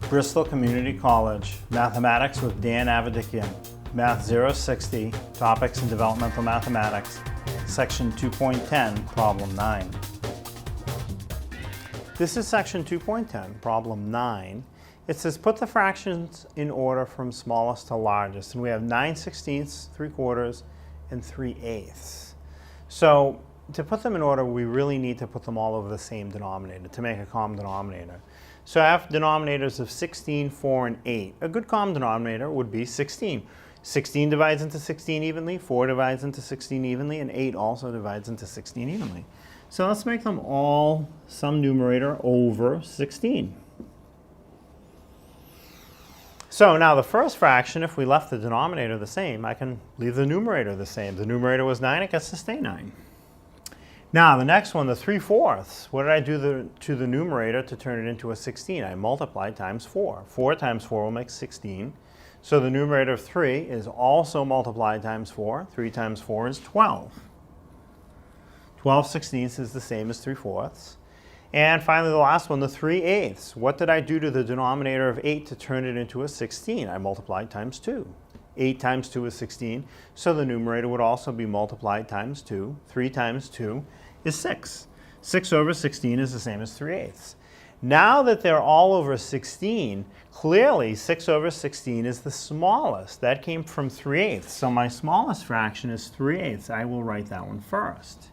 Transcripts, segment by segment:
Bristol Community College, Mathematics with Dan Avedikian, Math 060, Topics in Developmental Mathematics, Section 2.10, Problem 9. This is Section 2.10, Problem 9. It says put the fractions in order from smallest to largest, and we have 9/16, 3/4, and 3/8. So to put them in order, we really need to put them all over the same denominator to make a common denominator. So I have denominators of 16, 4, and 8. A good common denominator would be 16. 16 divides into 16 evenly, 4 divides into 16 evenly, and 8 also divides into 16 evenly. So let's make them all some numerator over 16. So now the first fraction, if we left the denominator the same, I can leave the numerator the same. The numerator was 9, it gets to stay 9. Now the next one, the 3/4. What did I do to the numerator to turn it into a 16? I multiplied times 4. 4 times 4 will make 16. So the numerator of 3 is also multiplied times 4. 3 times 4 is 12. 12/16 is the same as 3/4. And finally the last one, the 3/8. What did I do to the denominator of 8 to turn it into a 16? I multiplied times 2. 8 times 2 is 16, so the numerator would also be multiplied times 2. 3 times 2 is 6. 6 over 16 is the same as 3/8. Now that they're all over 16, clearly 6 over 16 is the smallest. That came from 3/8, so my smallest fraction is 3/8. I will write that one first.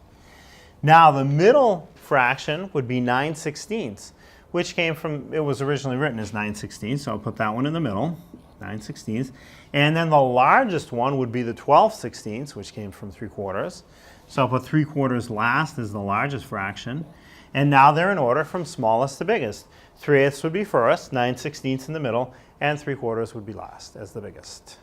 Now the middle fraction would be 9/16, which came from, it was originally written as 9/16, so I'll put that one in the middle. 9/16. And then the largest one would be the 12/16, which came from 3/4. So I'll put 3/4 last as the largest fraction. And now they're in order from smallest to biggest. 3/8 would be first, 9/16 in the middle, and 3/4 would be last as the biggest.